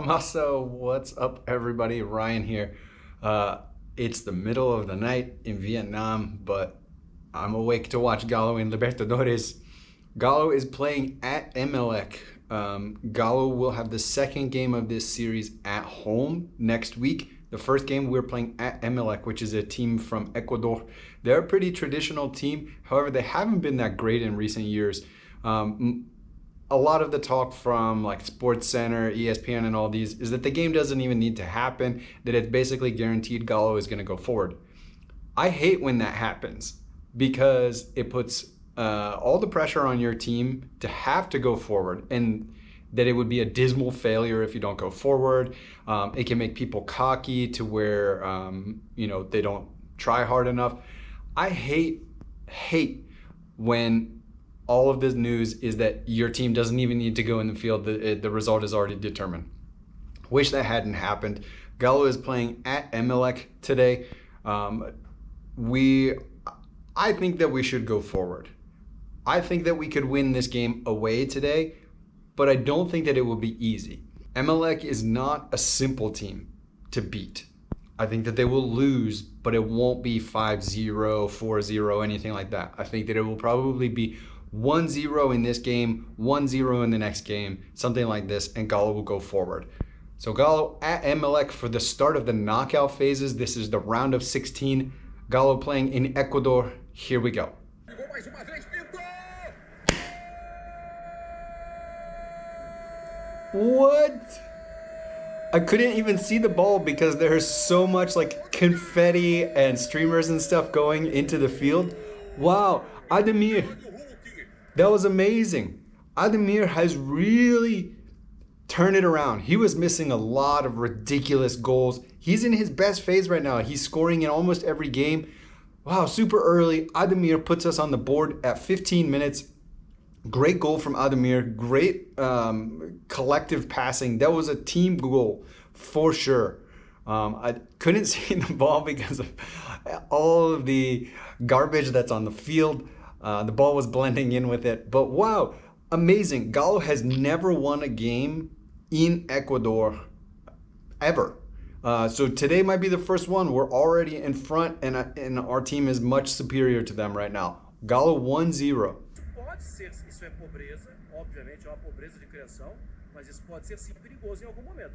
Massa, what's up everybody? Ryan here. It's the middle of the night in Vietnam, but I'm awake to watch Galo in Libertadores. Galo is playing at Emelec. Galo will have the second game of this series at home next week. The first game we're playing at Emelec, which is a team from Ecuador. They're a pretty traditional team. However, they haven't been that great in recent years. A lot of the talk from like Sports Center, ESPN and all these is that the game doesn't even need to happen, that it's basically guaranteed Galo is going to go forward. I hate when that happens because it puts all the pressure on your team to have to go forward, and that it would be a dismal failure if you don't go forward. It can make people cocky to where they don't try hard enough. I hate when all of this news is that your team doesn't even need to go in the field. The result is already determined. Wish that hadn't happened. Galo is playing at Emelec today. I think that we should go forward. I think that we could win this game away today, but I don't think that it will be easy. Emelec is not a simple team to beat. I think that they will lose, but it won't be 5-0, 4-0, anything like that. I think that it will probably be 1-0 in this game, 1-0 in the next game, something like this, and Galo will go forward. So Galo at Emelec for the start of the knockout phases. This is the round of 16. Galo playing in Ecuador. Here we go. What? I couldn't even see the ball because there's so much like confetti and streamers and stuff going into the field. Wow, Ademir. That was amazing. Ademir has really turned it around. He was missing a lot of ridiculous goals. He's in his best phase right now. He's scoring in almost every game. Wow, super early. Ademir puts us on the board at 15 minutes. Great goal from Ademir. Great collective passing. That was a team goal for sure. I couldn't see the ball because of all of the garbage that's on the field. The ball was blending in with it, but wow, amazing. Galo has never won a game in Ecuador ever. So today might be the first one. We're already in front, and our team is much superior to them right now. Galo 1-0. Pode ser, isso é pobreza, obviamente é uma pobreza de criação, mas isso pode ser sim perigoso em algum momento.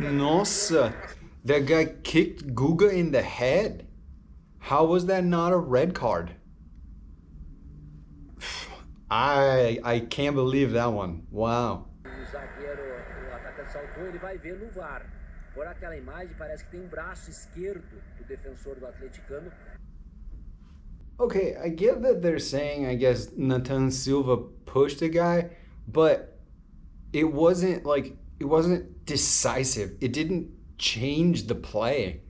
Nossa, that guy kicked Guga in the head. How was that not a red card? I can't believe that one. Wow. O zagueiro, o atacante saltou, ele vai ver no VAR. Por aquela imagem parece que tem braço esquerdo do defensor do atleticano. Okay, I get that they're saying, I guess, Nathan Silva pushed the guy, but it wasn't decisive. It didn't change the play.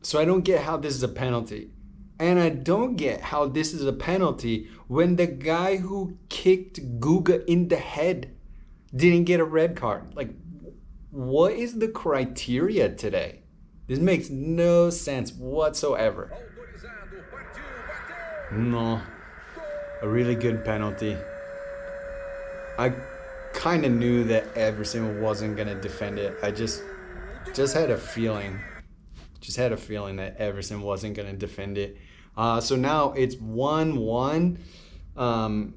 So I don't get how this is a penalty. And I don't get how this is a penalty when the guy who kicked Guga in the head didn't get a red card. Like, what is the criteria today? This makes no sense whatsoever. No, a really good penalty. I kind of knew that Everson wasn't going to defend it. I just had a feeling. Just had a feeling that Everson wasn't going to defend it. So now it's 1-1. A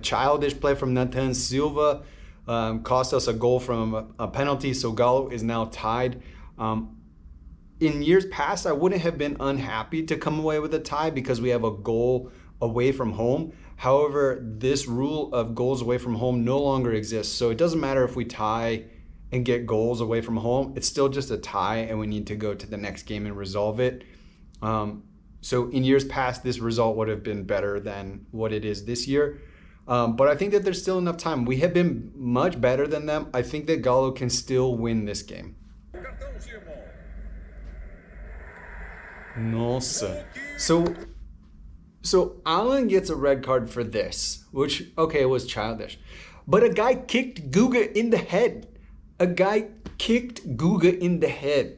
childish play from Nathan Silva cost us a goal from a penalty. So Galo is now tied. In years past, I wouldn't have been unhappy to come away with a tie because we have a goal away from home. However, this rule of goals away from home no longer exists. So it doesn't matter if we tie and get goals away from home. It's still just a tie, and we need to go to the next game and resolve it. So in years past, this result would have been better than what it is this year. But I think that there's still enough time. We have been much better than them. I think that Galo can still win this game. Nossa. So Alan gets a red card for this, which, okay, was childish. But a guy kicked Guga in the head. A guy kicked Guga in the head.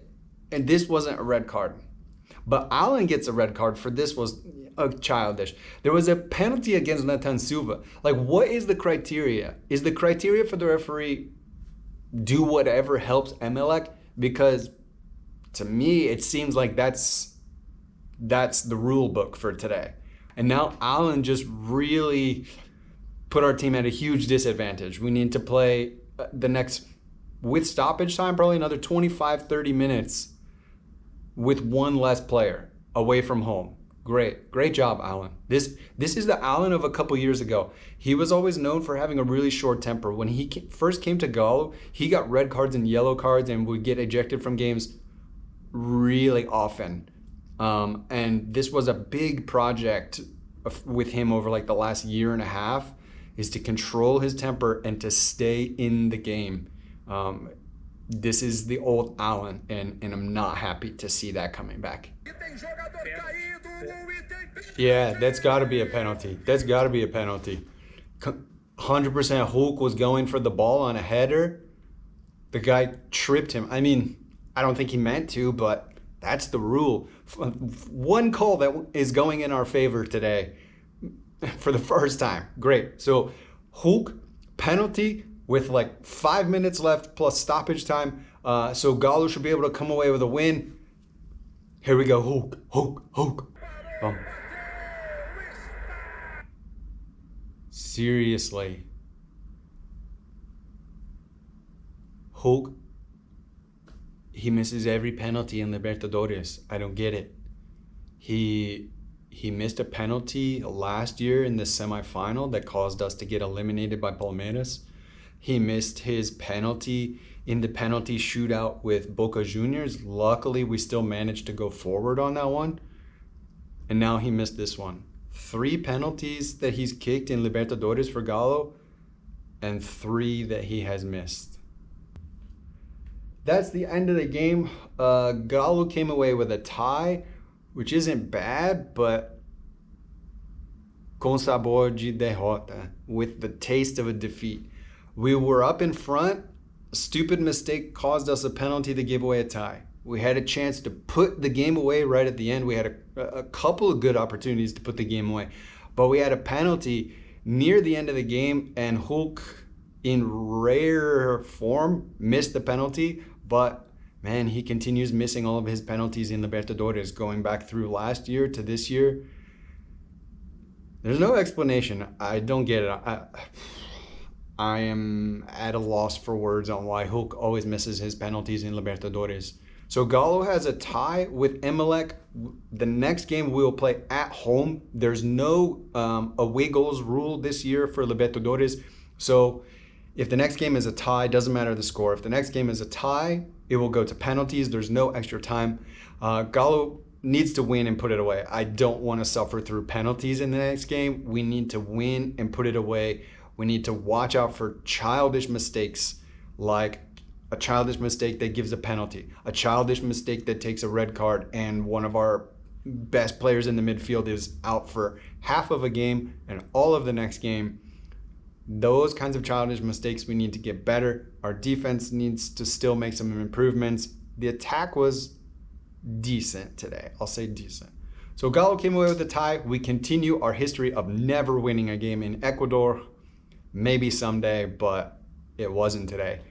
And this wasn't a red card. But Alan gets a red card for this was childish. There was a penalty against Nathan Silva. Like, what is the criteria? Is the criteria for the referee do whatever helps Emelec? Because to me, it seems like that's the rule book for today. And now Alan just really put our team at a huge disadvantage. We need to play the next, with stoppage time, probably another 25, 30 minutes with one less player away from home. Great job, Alan. This is the Alan of a couple years ago. He was always known for having a really short temper. When he first came to Galo, he got red cards and yellow cards and would get ejected from games really often. And this was a big project with him over like the last year and a half, is to control his temper and to stay in the game. This is the old Alan, and I'm not happy to see that coming back. Yeah, that's got to be a penalty. That's got to be a penalty. 100% Hulk was going for the ball on a header. The guy tripped him. I mean, I don't think he meant to, but that's the rule. One call that is going in our favor today for the first time. Great. So Hulk, penalty with like 5 minutes left plus stoppage time. So Galo should be able to come away with a win. Here we go. Hulk. Seriously. Hulk, he misses every penalty in Libertadores. I don't get it. He missed a penalty last year in the semifinal that caused us to get eliminated by Palmeiras. He missed his penalty in the penalty shootout with Boca Juniors. Luckily, we still managed to go forward on that one. And now he missed this one. 3 penalties that he's kicked in Libertadores for Galo, and 3 that he has missed. That's the end of the game. Galo came away with a tie, which isn't bad, but com sabor de derrota, with the taste of a defeat. We were up in front. A stupid mistake caused us a penalty to give away a tie. We had a chance to put the game away right at the end. We had a couple of good opportunities to put the game away, but we had a penalty near the end of the game, and Hulk, in rare form, missed the penalty. But man, he continues missing all of his penalties in Libertadores, going back through last year to this year. There's no explanation. I don't get it. I am at a loss for words on why Hulk always misses his penalties in Libertadores. So Galo has a tie with Emelec. The next game we will play at home. There's no away goals rule this year for Libertadores. So if the next game is a tie, doesn't matter the score. If the next game is a tie, it will go to penalties. There's no extra time. Galo needs to win and put it away. I don't want to suffer through penalties in the next game. We need to win and put it away. We need to watch out for childish mistakes, like a childish mistake that gives a penalty, a childish mistake that takes a red card, and one of our best players in the midfield is out for half of a game and all of the next game. Those kinds of childish mistakes, we need to get better. Our defense needs to still make some improvements. The attack was decent today. I'll say decent. So Galo came away with a tie. We continue our history of never winning a game in Ecuador. Maybe someday, but it wasn't today.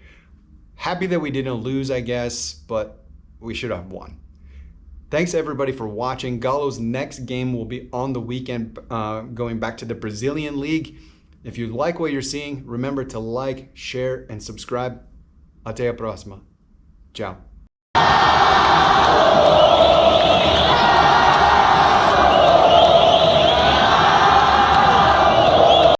Happy that we didn't lose, I guess, but we should have won. Thanks everybody for watching. Galo's next game will be on the weekend, going back to the Brazilian League. If you like what you're seeing, remember to like, share, and subscribe. Até a próxima. Ciao.